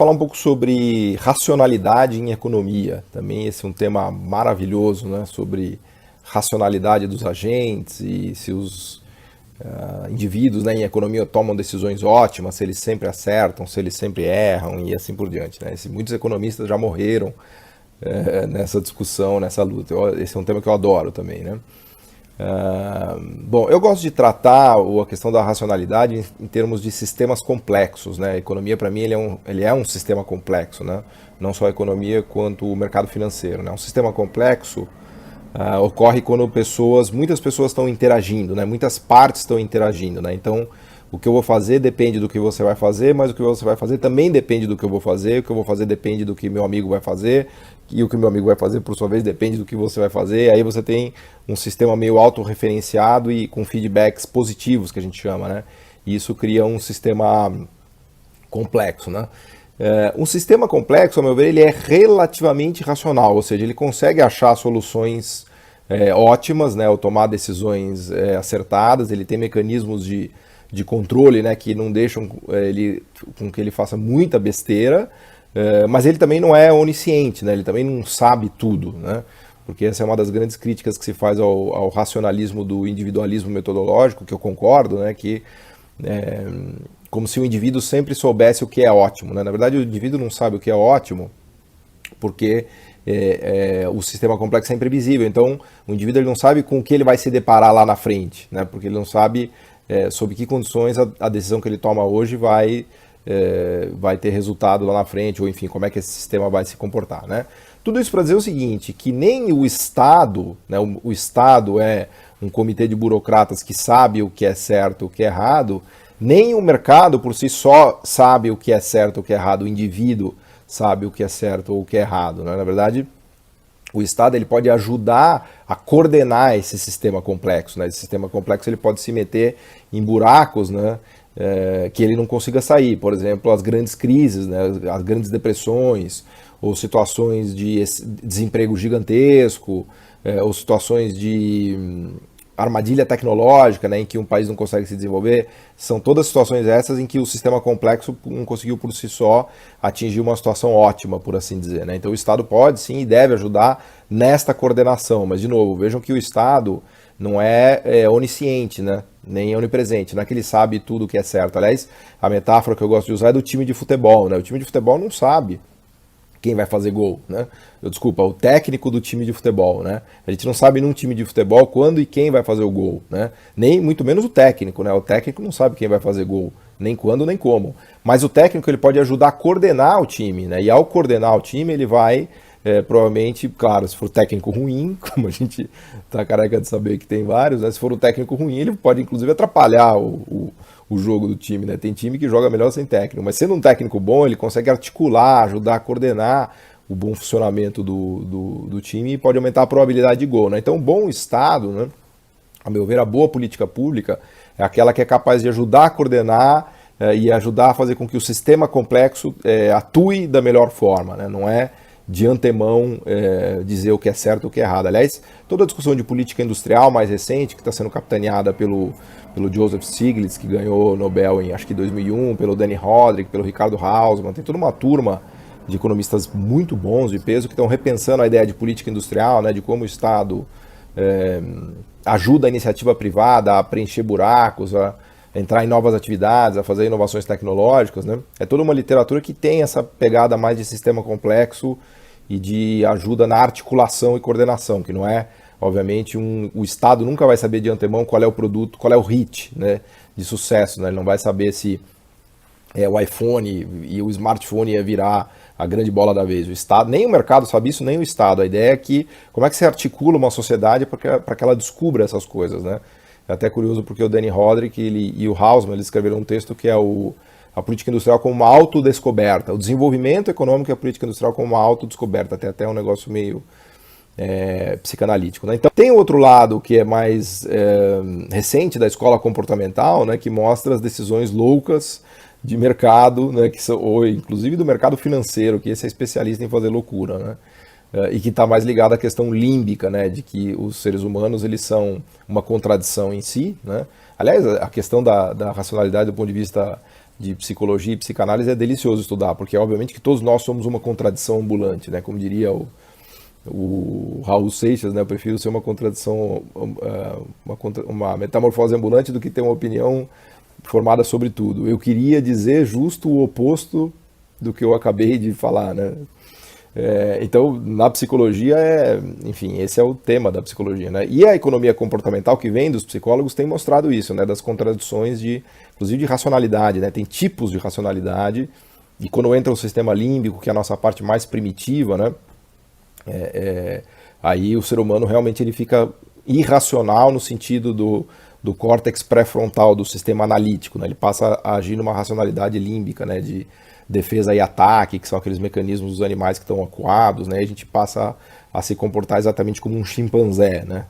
Falar um pouco sobre racionalidade em economia. Também esse é um tema maravilhoso, né? Sobre racionalidade dos agentes e se os indivíduos, né, em economia tomam decisões ótimas, se eles sempre acertam, se eles sempre erram e assim por diante, né? Muitos economistas já morreram nessa discussão, nessa luta. Esse é um tema que eu adoro também, né? Bom, eu gosto de tratar a questão da racionalidade em termos de sistemas complexos, né? A economia, para mim, ele é um sistema complexo, né? Não só a economia, quanto o mercado financeiro, né? Um sistema complexo ocorre quando muitas pessoas estão interagindo, né? Muitas partes estão interagindo, né? Então, o que eu vou fazer depende do que você vai fazer, mas o que você vai fazer também depende do que eu vou fazer, o que eu vou fazer depende do que meu amigo vai fazer, e o que meu amigo vai fazer, por sua vez, depende do que você vai fazer. Aí você tem um sistema meio autorreferenciado e com feedbacks positivos, que a gente chama, né? E isso cria um sistema complexo, né? Um sistema complexo, ao meu ver, ele é relativamente racional, ou seja, ele consegue achar soluções ótimas, né, ou tomar decisões acertadas, ele tem mecanismos de controle, né, que não deixam com que ele faça muita besteira, mas ele também não é onisciente, né, ele também não sabe tudo, né, porque essa é uma das grandes críticas que se faz ao racionalismo do individualismo metodológico, que eu concordo, né, que como se o indivíduo sempre soubesse o que é ótimo, né? Na verdade, o indivíduo não sabe o que é ótimo porque o sistema complexo é imprevisível. Então, o indivíduo ele não sabe com o que ele vai se deparar lá na frente, né? Porque ele não sabe sob que condições a decisão que ele toma hoje vai ter resultado lá na frente, ou enfim, como é que esse sistema vai se comportar, né? Tudo isso para dizer o seguinte, que nem o Estado, né, o Estado é um comitê de burocratas que sabe o que é certo e o que é errado, nem o mercado por si só sabe o que é certo e o que é errado, o indivíduo sabe o que é certo ou o que é errado, né? Na verdade, o Estado ele pode ajudar a coordenar esse sistema complexo, né? Esse sistema complexo ele pode se meter em buracos, né? Que ele não consiga sair. Por exemplo, as grandes crises, né? As grandes depressões, ou situações de desemprego gigantesco, ou situações de armadilha tecnológica, né, em que um país não consegue se desenvolver, são todas situações essas em que o sistema complexo não conseguiu por si só atingir uma situação ótima, por assim dizer, né? Então o Estado pode sim e deve ajudar nesta coordenação, mas de novo, vejam que o Estado não é onisciente, né? Nem onipresente, não é que ele sabe tudo o que é certo. Aliás, a metáfora que eu gosto de usar é do time de futebol, né? O time de futebol não sabe quem vai fazer gol, né? Desculpa, o técnico do time de futebol, né? A gente não sabe num time de futebol quando e quem vai fazer o gol, né? Nem muito menos o técnico, né? O técnico não sabe quem vai fazer gol, nem quando nem como. Mas o técnico ele pode ajudar a coordenar o time, né? E ao coordenar o time ele vai provavelmente, claro, se for técnico ruim, como a gente tá careca de saber que tem vários, né? Se for um técnico ruim, ele pode inclusive atrapalhar o jogo do time, né? Tem time que joga melhor sem técnico, mas sendo um técnico bom, ele consegue articular, ajudar a coordenar o bom funcionamento do time e pode aumentar a probabilidade de gol, né? Então, um bom Estado, né? A meu ver, a boa política pública é aquela que é capaz de ajudar a coordenar e ajudar a fazer com que o sistema complexo atue da melhor forma, né? Não é de antemão dizer o que é certo e o que é errado. Aliás, toda a discussão de política industrial mais recente, que está sendo capitaneada pelo Joseph Stiglitz, que ganhou o Nobel em acho que 2001, pelo Danny Rodrik, pelo Ricardo Hausmann, tem toda uma turma de economistas muito bons, de peso, que estão repensando a ideia de política industrial, né, de como o Estado ajuda a iniciativa privada a preencher buracos, a entrar em novas atividades, a fazer inovações tecnológicas, né? É toda uma literatura que tem essa pegada mais de sistema complexo e de ajuda na articulação e coordenação, que não é, obviamente, o Estado nunca vai saber de antemão qual é o produto, qual é o hit, né, de sucesso, né? Ele não vai saber se o iPhone e o smartphone ia virar a grande bola da vez. O Estado, nem o mercado sabe isso, nem o Estado. A ideia é que, como é que se articula uma sociedade para que ela descubra essas coisas, né? É até curioso porque o Danny Rodrik e o Hausmann eles escreveram um texto que é a política industrial como uma autodescoberta, o desenvolvimento econômico e a política industrial como uma autodescoberta, tem até um negócio meio psicanalítico, né? Então tem outro lado que é mais recente da escola comportamental, né, que mostra as decisões loucas de mercado, né, ou inclusive do mercado financeiro, que esse é especialista em fazer loucura, né? E que está mais ligado à questão límbica, né, de que os seres humanos eles são uma contradição em si, né? Aliás, a questão da racionalidade do ponto de vista de psicologia e psicanálise é delicioso estudar, porque obviamente que todos nós somos uma contradição ambulante, né? Como diria o Raul Seixas, né? Eu prefiro ser uma contradição, uma metamorfose ambulante do que ter uma opinião formada sobre tudo. Eu queria dizer justo o oposto do que eu acabei de falar, né? Então, na psicologia, enfim, esse é o tema da psicologia, né? E a economia comportamental que vem dos psicólogos tem mostrado isso, né? Das contradições inclusive de racionalidade, né? Tem tipos de racionalidade, e quando entra o sistema límbico, que é a nossa parte mais primitiva, né? Aí o ser humano realmente ele fica irracional no sentido do córtex pré-frontal do sistema analítico, né? Ele passa a agir numa racionalidade límbica, né? De defesa e ataque, que são aqueles mecanismos dos animais que estão acuados, né? E a gente passa a se comportar exatamente como um chimpanzé, né?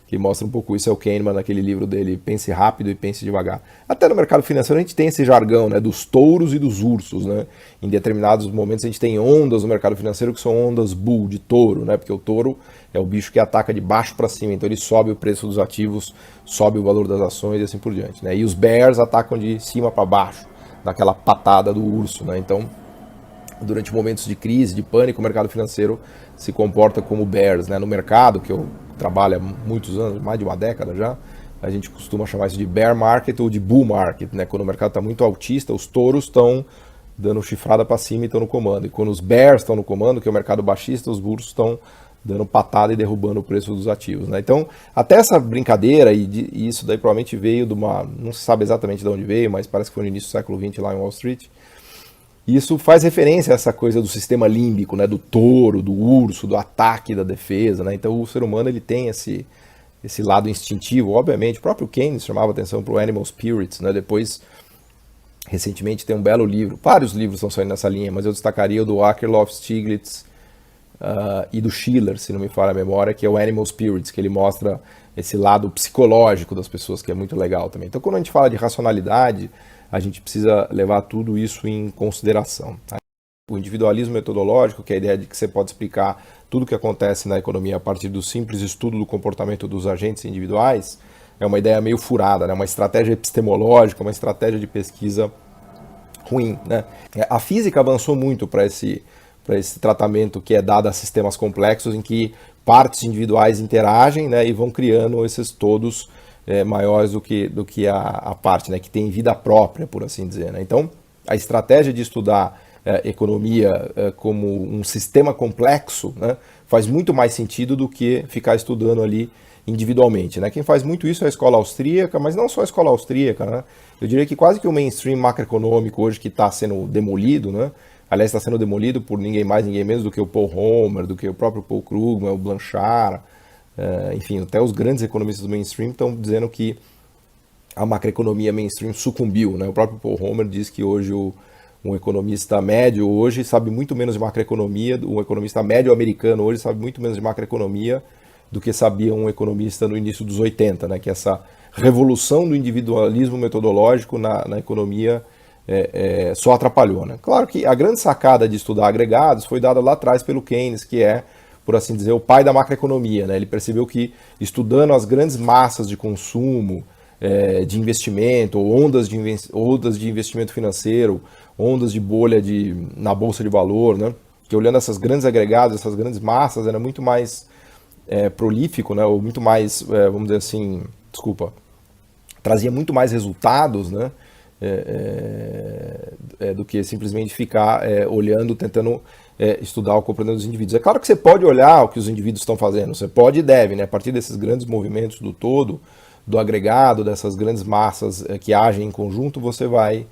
Que mostra um pouco isso, é o Kahneman naquele livro dele, Pense Rápido e Pense Devagar. Até no mercado financeiro a gente tem esse jargão, né? Dos touros e dos ursos, né? Em determinados momentos a gente tem ondas no mercado financeiro que são ondas bull, de touro, né? Porque o touro é o bicho que ataca de baixo para cima, então ele sobe o preço dos ativos, sobe o valor das ações e assim por diante, né? E os bears atacam de cima para baixo, daquela patada do urso, né? Então, durante momentos de crise, de pânico, o mercado financeiro se comporta como bears, né? No mercado, que eu trabalho há muitos anos, mais de uma década já, a gente costuma chamar isso de bear market ou de bull market, né? Quando o mercado está muito altista, os touros estão dando chifrada para cima e estão no comando. E quando os bears estão no comando, que é o mercado baixista, os ursos estão dando patada e derrubando o preço dos ativos, né? Então, até essa brincadeira, e isso daí provavelmente veio de uma... Não se sabe exatamente de onde veio, mas parece que foi no início do século XX lá em Wall Street. Isso faz referência a essa coisa do sistema límbico, né? Do touro, do urso, do ataque, da defesa, né? Então, o ser humano ele tem esse lado instintivo, obviamente. O próprio Keynes chamava atenção para o Animal Spirits, né? Depois, recentemente, tem um belo livro. Vários livros estão saindo nessa linha, mas eu destacaria o do Akerlof, Stiglitz, e do Schiller, se não me falha a memória, que é o Animal Spirits, que ele mostra esse lado psicológico das pessoas, que é muito legal também. Então, quando a gente fala de racionalidade, a gente precisa levar tudo isso em consideração. Tá? O individualismo metodológico, que é a ideia de que você pode explicar tudo o que acontece na economia a partir do simples estudo do comportamento dos agentes individuais, é uma ideia meio furada, né? Uma estratégia epistemológica, uma estratégia de pesquisa ruim, né? A física avançou muito para esse tratamento que é dado a sistemas complexos em que partes individuais interagem, né, e vão criando esses todos maiores do que a parte, né, que tem vida própria, por assim dizer, né? Então, a estratégia de estudar economia como um sistema complexo, né, faz muito mais sentido do que ficar estudando ali individualmente, né? Quem faz muito isso é a escola austríaca, mas não só a escola austríaca, né? Eu diria que quase que o mainstream macroeconômico hoje que está sendo demolido, né? Aliás, está sendo demolido por ninguém mais, ninguém menos do que o Paul Romer, do que o próprio Paul Krugman, o Blanchard, enfim, até os grandes economistas do mainstream estão dizendo que a macroeconomia mainstream sucumbiu, né? O próprio Paul Romer diz que hoje um economista médio hoje sabe muito menos de macroeconomia, um economista médio americano hoje sabe muito menos de macroeconomia do que sabia um economista no início dos 80, né? Que essa revolução do individualismo metodológico na economia só atrapalhou, né? Claro que a grande sacada de estudar agregados foi dada lá atrás pelo Keynes, que é, por assim dizer, o pai da macroeconomia, né? Ele percebeu que estudando as grandes massas de consumo, de investimento, ou ondas de investimento financeiro, ondas de bolha na bolsa de valor, né? Que olhando essas grandes agregados, essas grandes massas, era muito mais prolífico, né? Ou muito mais, vamos dizer assim, trazia muito mais resultados, né? Do que simplesmente ficar olhando, tentando estudar o comportamento dos indivíduos. É claro que você pode olhar o que os indivíduos estão fazendo, você pode e deve, né? A partir desses grandes movimentos do todo, do agregado, dessas grandes massas que agem em conjunto, você vai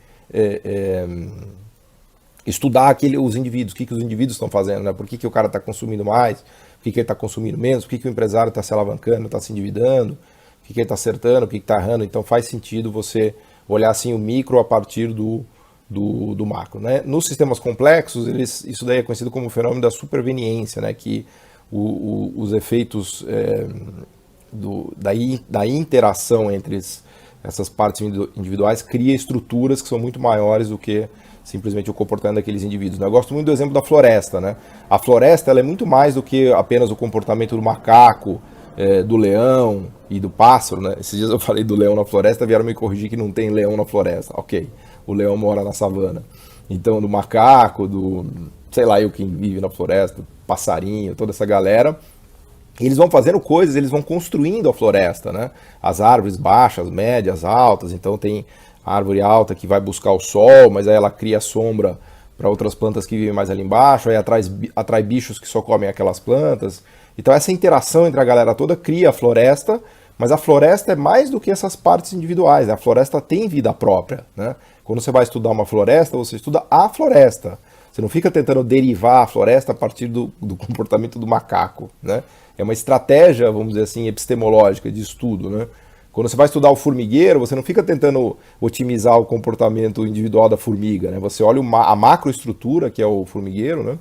estudar os indivíduos, o que os indivíduos estão fazendo, né? Por que o cara está consumindo mais, por que ele está consumindo menos, por que o empresário está se alavancando, está se endividando, o que ele está acertando, o que está errando. Então faz sentido você olhar assim o micro a partir do macro, né? Nos sistemas complexos, isso daí é conhecido como o fenômeno da superveniência, né? Que os efeitos da interação entre essas partes individuais cria estruturas que são muito maiores do que simplesmente o comportamento daqueles indivíduos, né? Eu gosto muito do exemplo da floresta, né? A floresta ela é muito mais do que apenas o comportamento do macaco, do leão e do pássaro, né? Esses dias eu falei do leão na floresta, vieram me corrigir que não tem leão na floresta. Ok, o leão mora na savana. Então, do macaco, do, sei lá, eu quem vive na floresta, passarinho, toda essa galera, eles vão fazendo coisas, eles vão construindo a floresta, né? As árvores baixas, médias, altas, então tem árvore alta que vai buscar o sol, mas aí ela cria sombra para outras plantas que vivem mais ali embaixo, aí atrai bichos que só comem aquelas plantas. Então essa interação entre a galera toda cria a floresta, mas a floresta é mais do que essas partes individuais, né? A floresta tem vida própria, né? Quando você vai estudar uma floresta, você estuda a floresta. Você não fica tentando derivar a floresta a partir do comportamento do macaco, né? É uma estratégia, vamos dizer assim, epistemológica de estudo, né? Quando você vai estudar o formigueiro, você não fica tentando otimizar o comportamento individual da formiga, né? Você olha a macroestrutura, que é o formigueiro, né?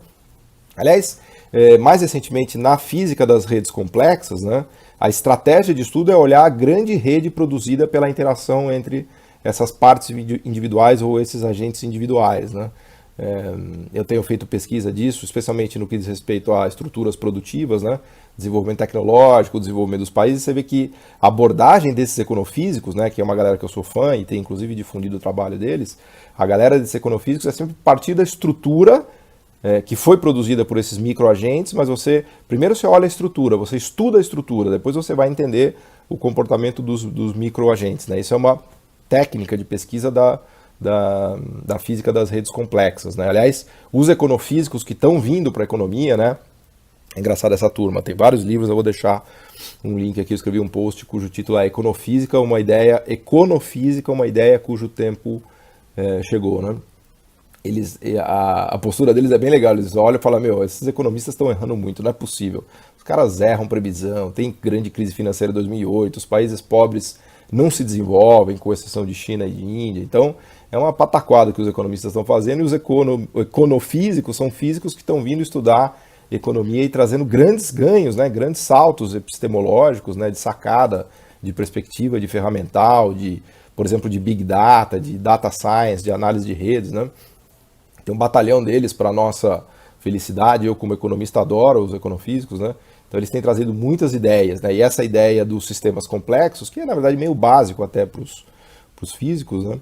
Aliás, mais recentemente, na física das redes complexas, né, a estratégia de estudo é olhar a grande rede produzida pela interação entre essas partes individuais ou esses agentes individuais, né? Eu tenho feito pesquisa disso, especialmente no que diz respeito a estruturas produtivas, né? Desenvolvimento tecnológico, desenvolvimento dos países. Você vê que a abordagem desses econofísicos, né, que é uma galera que eu sou fã e tem inclusive difundido o trabalho deles, a galera desses econofísicos é sempre partir da estrutura que foi produzida por esses microagentes, mas primeiro você olha a estrutura, você estuda a estrutura, depois você vai entender o comportamento dos microagentes, né? Isso é uma técnica de pesquisa da física das redes complexas, né? Aliás, os econofísicos que estão vindo para a economia, né? É engraçado essa turma, tem vários livros, eu vou deixar um link aqui, eu escrevi um post cujo título é Econofísica, uma ideia cujo tempo chegou, né? A postura deles é bem legal, eles olham e falam, meu, esses economistas estão errando muito, não é possível. Os caras erram previsão, tem grande crise financeira em 2008, os países pobres não se desenvolvem, com exceção de China e de Índia, então é uma pataquada que os economistas estão fazendo, e os econofísicos são físicos que estão vindo estudar economia e trazendo grandes ganhos, né, grandes saltos epistemológicos, né, de sacada, de perspectiva, de ferramental, por exemplo, de Big Data, de Data Science, de análise de redes, né? Tem um batalhão deles para nossa felicidade, eu como economista adoro os econofísicos, né? Então eles têm trazido muitas ideias, né? E essa ideia dos sistemas complexos, que é na verdade meio básico até para os físicos, né?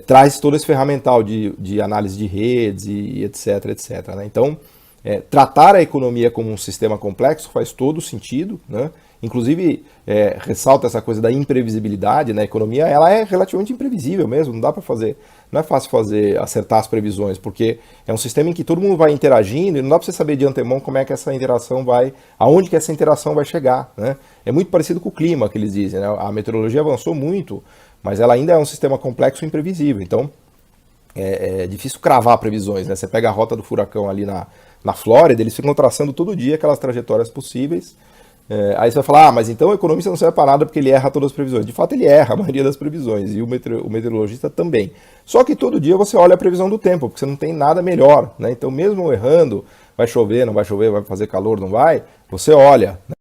Traz todo esse ferramental de análise de redes e etc, etc, né? Então, tratar a economia como um sistema complexo faz todo sentido, né? Inclusive, ressalta essa coisa da imprevisibilidade, né? A economia ela é relativamente imprevisível mesmo, não dá para fazer, não é fácil acertar as previsões, porque é um sistema em que todo mundo vai interagindo e não dá para você saber de antemão como é que essa interação aonde que essa interação vai chegar, né? É muito parecido com o clima que eles dizem, né? A meteorologia avançou muito, mas ela ainda é um sistema complexo e imprevisível, então é difícil cravar previsões, né? Você pega a rota do furacão ali na Flórida, eles ficam traçando todo dia aquelas trajetórias possíveis. Aí você vai falar, mas então o economista não serve para nada porque ele erra todas as previsões. De fato, ele erra a maioria das previsões, e o meteorologista também. Só que todo dia você olha a previsão do tempo, porque você não tem nada melhor, né? Então, mesmo errando, vai chover, não vai chover, vai fazer calor, não vai, você olha, né?